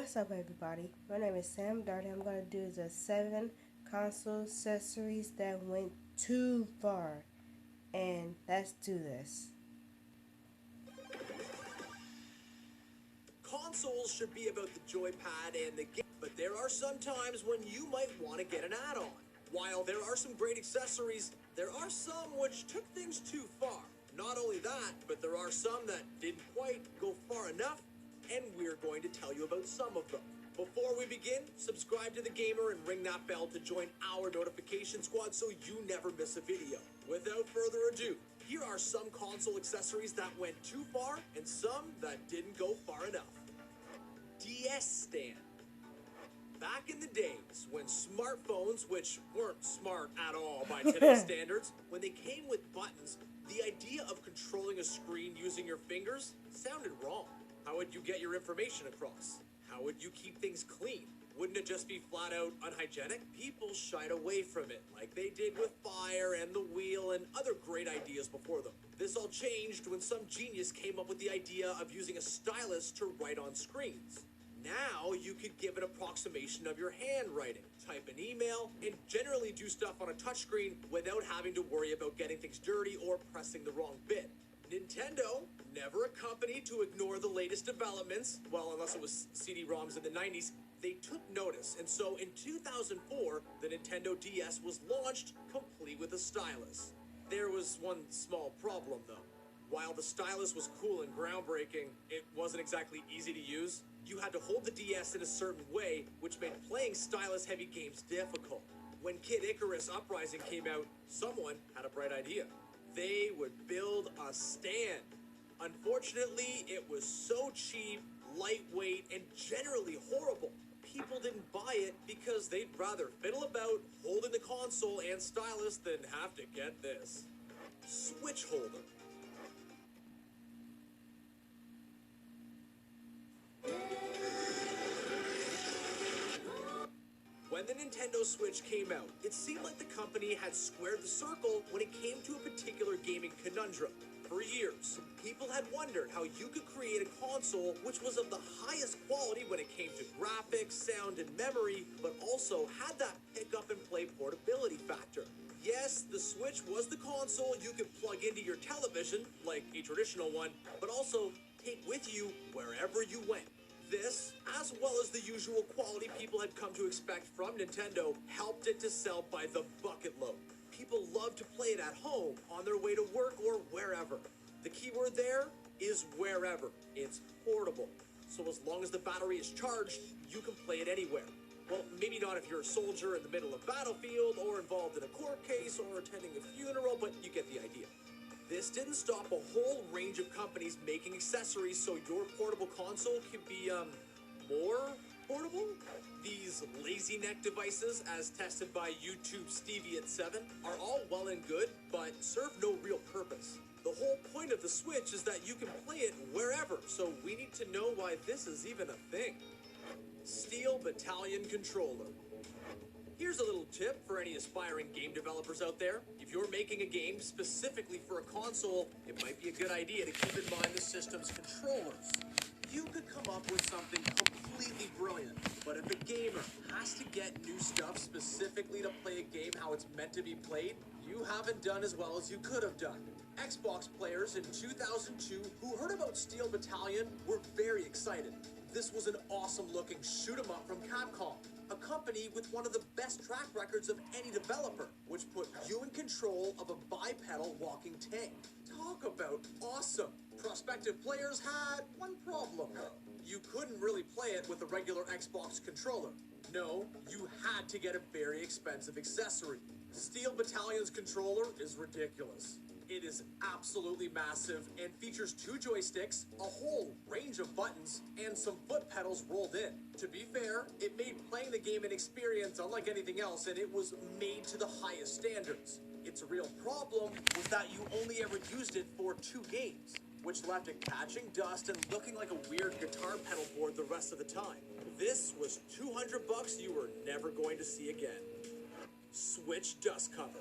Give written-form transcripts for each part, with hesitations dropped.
What's up, everybody? My name is Sam Darty. I'm going to do the 7 console accessories that went too far. And let's do this. Consoles should be about the joypad and the game, but there are some times when you might want to get an add-on. While there are some great accessories, there are some which took things too far. Not only that, but there are some that didn't quite go far enough, and we're going to tell you about some of them. Before we begin, subscribe to The Gamer and ring that bell to join our notification squad so you never miss a video. Without further ado, here are some console accessories that went too far and some that didn't go far enough. DS stand. Back in the days when smartphones, which weren't smart at all by today's standards, when they came with buttons, the idea of controlling a screen using your fingers sounded wrong. How would you get your information across? How would you keep things clean? Wouldn't it just be flat out unhygienic? People shied away from it, like they did with Fire and the Wheel and other great ideas before them. This all changed when some genius came up with the idea of using a stylus to write on screens. Now you could give an approximation of your handwriting, type an email, and generally do stuff on a touchscreen without having to worry about getting things dirty or pressing the wrong bit. Nintendo, never a company to ignore the latest developments, well, unless it was CD-ROMs in the 90s, they took notice, and so in 2004, the Nintendo DS was launched, complete with a stylus. There was one small problem, though. While the stylus was cool and groundbreaking, it wasn't exactly easy to use. You had to hold the DS in a certain way, which made playing stylus-heavy games difficult. When Kid Icarus Uprising came out, someone had a bright idea. They would build a stand. Unfortunately, it was so cheap, lightweight, and generally horrible. People didn't buy it because they'd rather fiddle about holding the console and stylus than have to get this. Switch holder. When the Nintendo Switch came out, it seemed like the company had squared the circle when it came to a particular gaming conundrum. For years, people had wondered how you could create a console which was of the highest quality when it came to graphics, sound, and memory, but also had that pick-up-and-play portability factor. Yes, the Switch was the console you could plug into your television, like a traditional one, but also take with you wherever you went. This, as well as the usual quality people had come to expect from Nintendo, helped it to sell by the bucket load. People love to play it at home, on their way to work, or wherever. The keyword there is wherever. It's portable. So as long as the battery is charged, you can play it anywhere. Well, maybe not if you're a soldier in the middle of a battlefield, or involved in a court case, or attending a funeral, but you get the idea. This didn't stop a whole range of companies making accessories so your portable console could be, more portable? These lazy neck devices, as tested by YouTube Stevie at 7, are all well and good, but serve no real purpose. The whole point of the Switch is that you can play it wherever, so we need to know why this is even a thing. Steel Battalion Controller. Here's a little tip for any aspiring game developers out there. If you're making a game specifically for a console, it might be a good idea to keep in mind the system's controllers. You could come up with something completely brilliant, but if a gamer has to get new stuff specifically to play a game how it's meant to be played, you haven't done as well as you could have done. Xbox players in 2002 who heard about Steel Battalion were very excited. This was an awesome-looking shoot-'em-up from Capcom, a company with one of the best track records of any developer, which put you in control of a bipedal walking tank. Talk about awesome! Prospective players had one problem, though. You couldn't really play it with a regular Xbox controller. No, you had to get a very expensive accessory. Steel Battalion's controller is ridiculous. It is absolutely massive and features 2 joysticks, a whole range of buttons, and some foot pedals rolled in. To be fair, it made playing the game an experience unlike anything else, and it was made to the highest standards. Its real problem was that you only ever used it for 2 games, which left it catching dust and looking like a weird guitar pedal board the rest of the time. This was $200 you were never going to see again. Switch dust cover.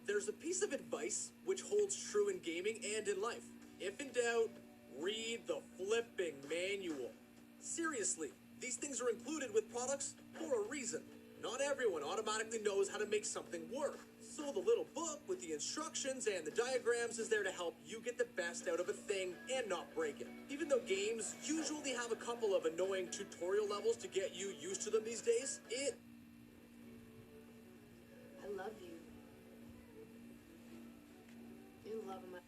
There's a piece of advice which holds true in gaming and in life. If in doubt, read the flipping manual. Seriously, These things are included with products for a reason. Not everyone automatically knows how to make something work. So the little book with the instructions and the diagrams is there to help you get the best out of a thing and not break it. Even though games usually have a couple of annoying tutorial levels to get you used to them these days, I love you. You love him.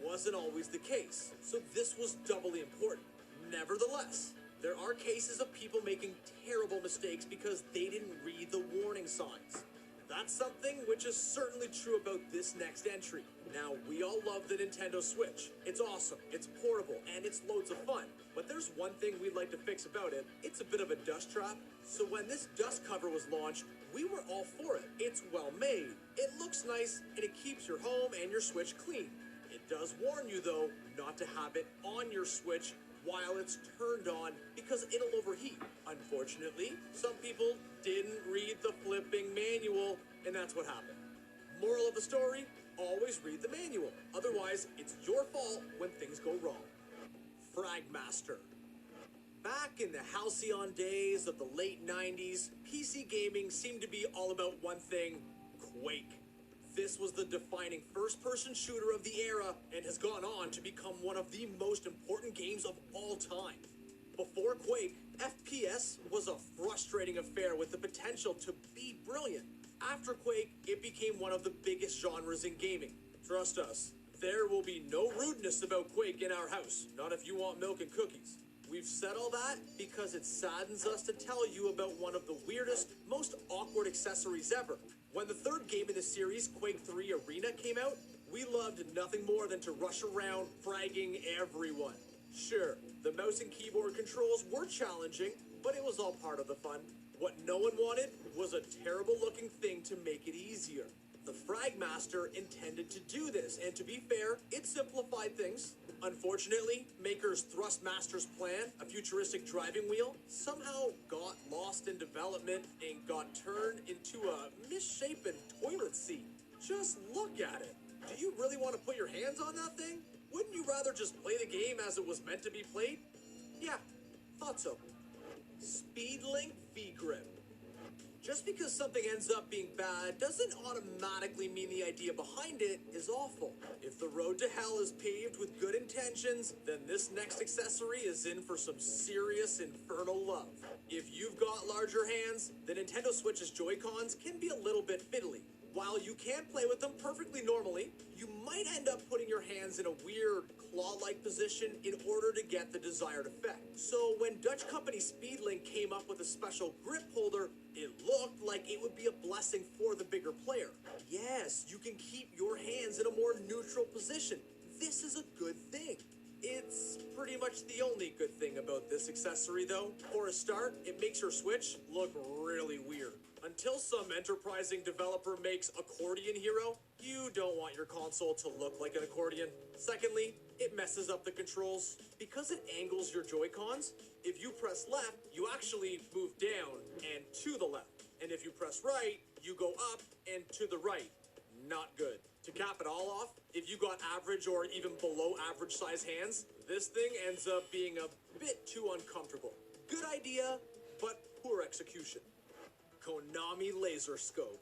wasn't always the case. So this was doubly important. Nevertheless, there are cases of people making terrible mistakes because they didn't read the warning signs. That's something which is certainly true about this next entry. Now, we all love the Nintendo Switch. It's awesome, it's portable, and it's loads of fun. But there's one thing we'd like to fix about it. It's a bit of a dust trap. So when this dust cover was launched, we were all for it. It's well made, it looks nice, and it keeps your home and your Switch clean. It does warn you, though, not to have it on your Switch while it's turned on because it'll overheat. Unfortunately, some people didn't read the flipping manual, and that's what happened. Moral of the story, always read the manual. Otherwise, it's your fault when things go wrong. Fragmaster. Back in the halcyon days of the late 90s, PC gaming seemed to be all about one thing: Quake. This was the defining first-person shooter of the era and has gone on to become one of the most important games of all time. Before Quake, FPS was a frustrating affair with the potential to be brilliant. After Quake, it became one of the biggest genres in gaming. Trust us, there will be no rudeness about Quake in our house, not if you want milk and cookies. We've said all that because it saddens us to tell you about one of the weirdest, most awkward accessories ever. When the third game in the series, Quake 3 Arena, came out, we loved nothing more than to rush around fragging everyone. Sure, the mouse and keyboard controls were challenging, but it was all part of the fun. What no one wanted was a terrible looking thing to make it easier. The Fragmaster intended to do this, and to be fair, it simplified things. Unfortunately, makers Thrustmaster's plan, a futuristic driving wheel, somehow got lost in development and got turned into a misshapen toilet seat. Just look at it. Do you really want to put your hands on that thing? Wouldn't you rather just play the game as it was meant to be played? Yeah, thought so. Speedlink V-Grip. Just because something ends up being bad doesn't automatically mean the idea behind it is awful. If the road to hell is paved with good intentions, then this next accessory is in for some serious infernal love. If you've got larger hands, the Nintendo Switch's Joy-Cons can be a little bit fiddly. While you can play with them perfectly normally, you might end up putting your hands in a weird claw-like position in order to get the desired effect. So when Dutch company Speedlink came up with a special grip holder, it looked like it would be a blessing for the bigger player. Yes, you can keep your hands in a more neutral position. This is a good thing. It's pretty much the only good thing about this accessory, though. For a start, it makes your Switch look really weird. Until some enterprising developer makes Accordion Hero, you don't want your console to look like an accordion. Secondly, it messes up the controls. Because it angles your Joy-Cons, if you press left, you actually move down and to the left. And if you press right, you go up and to the right. Not good. To cap it all off, if you got average or even below average size hands, this thing ends up being a bit too uncomfortable. Good idea, but poor execution. Konami Laser Scope.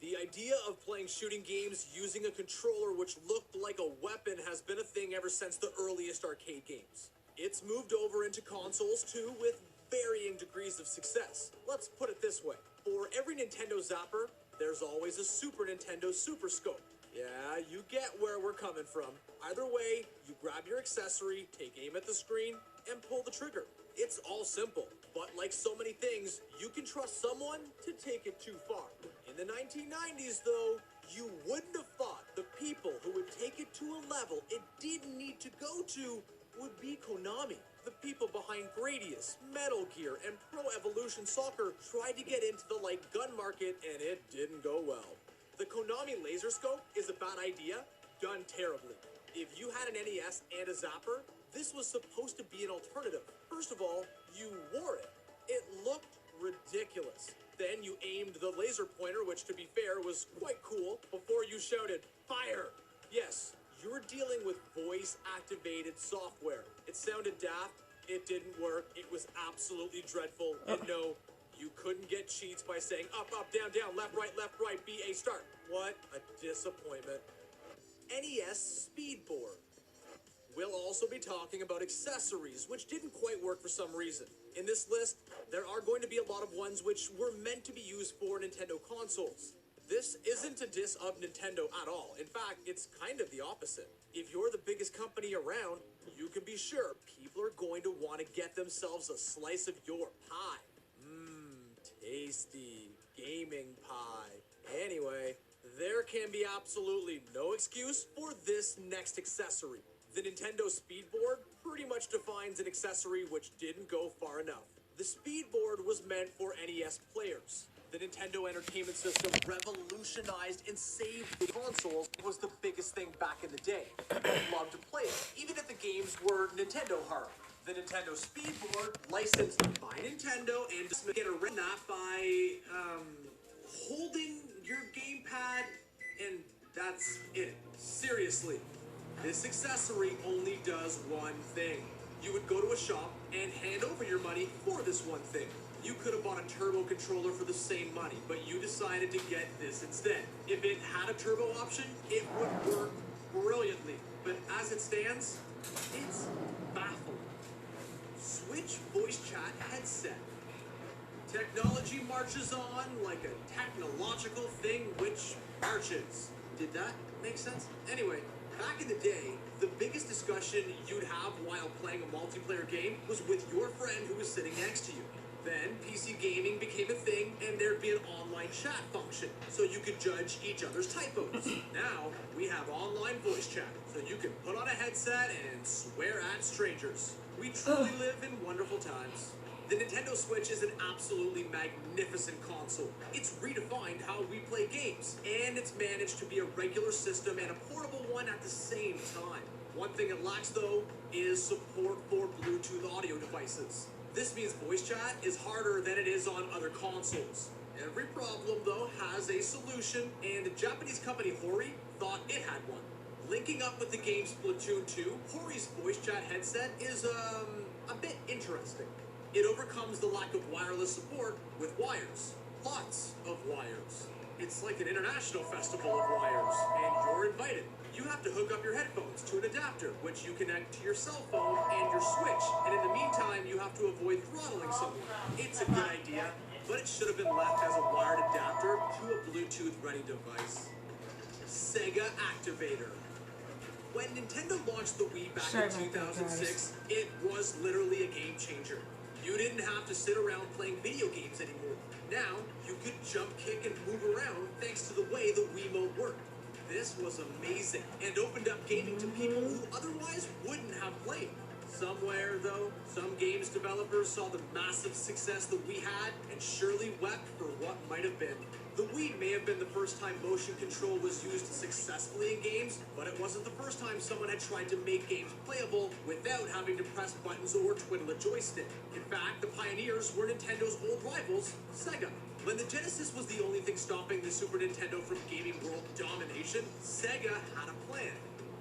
The idea of playing shooting games using a controller which looked like a weapon has been a thing ever since the earliest arcade games. It's moved over into consoles too with varying degrees of success. Let's put it this way. For every Nintendo Zapper, there's always a Super Nintendo Super Scope. Yeah, you get where we're coming from. Either way, you grab your accessory, take aim at the screen, and pull the trigger. It's all simple, but like so many things, you can trust someone to take it too far. In the 1990s, though, you wouldn't have thought the people who would take it to a level it didn't need to go to would be Konami. The people behind Gradius, Metal Gear, and Pro Evolution Soccer tried to get into the light gun market, and it didn't go well. The Konami Laser Scope is a bad idea, done terribly. If you had an NES and a Zapper, this was supposed to be an alternative. First of all, you wore it. It looked ridiculous. Then you aimed the laser pointer, which to be fair was quite cool, before you shouted, "Fire!" Yes, you were dealing with voice-activated software. It sounded daft, It didn't work. It was absolutely dreadful. And no, you couldn't get cheats by saying up, down, left, right, B, A, start. What a disappointment. NES Speedboard. We'll also be talking about accessories, which didn't quite work for some reason. In this list, there are going to be a lot of ones which were meant to be used for Nintendo consoles. This isn't a diss of Nintendo at all. In fact, it's kind of the opposite. If you're the biggest company around, you can be sure people are going to want to get themselves a slice of your pie. Tasty gaming pie. Anyway, there can be absolutely no excuse for this next accessory. The Nintendo Speedboard pretty much defines an accessory which didn't go far enough. The Speedboard was meant for NES players. The Nintendo Entertainment System revolutionized and saved the consoles. Was the biggest thing back in the day. People loved to play it, even if the games were Nintendo hard. The Nintendo Speedboard, licensed by Nintendo, and just get around that by holding your gamepad, and that's it. Seriously. This accessory only does one thing. You would go to a shop and hand over your money for this one thing. You could have bought a turbo controller for the same money, but you decided to get this instead. If it had a turbo option, it would work brilliantly. But as it stands, it's baffling. Switch voice chat headset. Technology marches on like a technological thing which marches. Did that make sense? Anyway, back in the day, the biggest discussion you'd have while playing a multiplayer game was with your friend who was sitting next to you. Then PC gaming became a thing, and there'd be an online chat function, so you could judge each other's typos. Now, we have online voice chat, so you can put on a headset and swear at strangers. We truly live in wonderful times. The Nintendo Switch is an absolutely magnificent console. It's redefined how we play games, and it's managed to be a regular system and a portable one at the same time. One thing it lacks, though, is support for Bluetooth audio devices. This means voice chat is harder than it is on other consoles. Every problem, though, has a solution, and the Japanese company Hori thought it had one. Linking up with the game Splatoon 2, Hori's voice chat headset is, a bit interesting. It overcomes the lack of wireless support with wires. Lots of wires. It's like an international festival of wires, and you're invited. You have to hook up your headphones to an adapter, which you connect to your cell phone and your Switch, and in the meantime, you have to avoid throttling someone. It's a good idea, but it should have been left as a wired adapter to a Bluetooth-ready device. Sega Activator. When Nintendo launched the Wii back in 2006, it was literally a game changer. You didn't have to sit around playing video games anymore. Now, you could jump, kick, and move around thanks to the way the Wiimote worked. This was amazing and opened up gaming to people who otherwise wouldn't have played. Somewhere, though, some games developers saw the massive success that we had and surely wept for what might have been. The Wii may have been the first time motion control was used successfully in games, but it wasn't the first time someone had tried to make games playable without having to press buttons or twiddle a joystick. In fact, the pioneers were Nintendo's old rivals, Sega. When the Genesis was the only thing stopping the Super Nintendo from gaming world domination, Sega had a plan.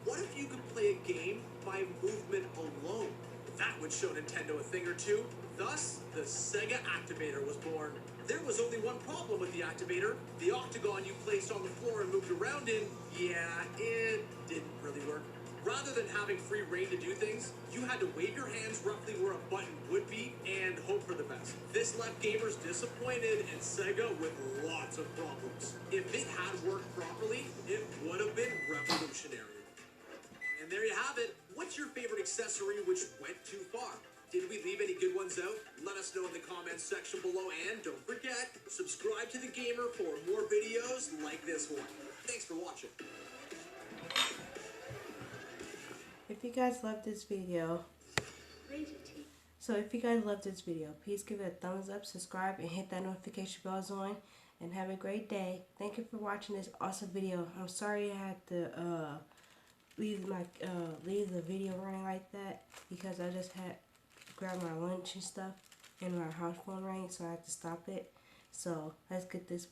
What if you could play a game by movement alone? That would show Nintendo a thing or two. Thus, the Sega Activator was born. There was only one problem with the Activator. The octagon you placed on the floor and moved around in, yeah, it didn't really work. Rather than having free reign to do things, you had to wave your hands roughly where a button would be and hope for the best. This left gamers disappointed and Sega with lots of problems. If it had worked properly, it would have been revolutionary. And there you have it. What's your favorite accessory which went too far? Did we leave any good ones out? Let us know in the comments section below, and don't forget, subscribe to The Gamer for more videos like this one. Thanks for watching. If you guys loved this video, please give it a thumbs up, subscribe, and hit that notification bells on. And have a great day. Thank you for watching this awesome video. I'm sorry I had to leave the video running like that because I just had to grab my lunch and stuff, and my house phone rang, so I had to stop it. So let's get this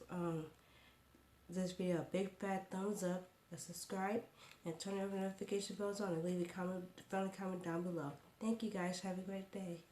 video a big fat thumbs up, a subscribe, and turn on the notification bells on, and leave a friendly comment down below. Thank you guys. Have a great day.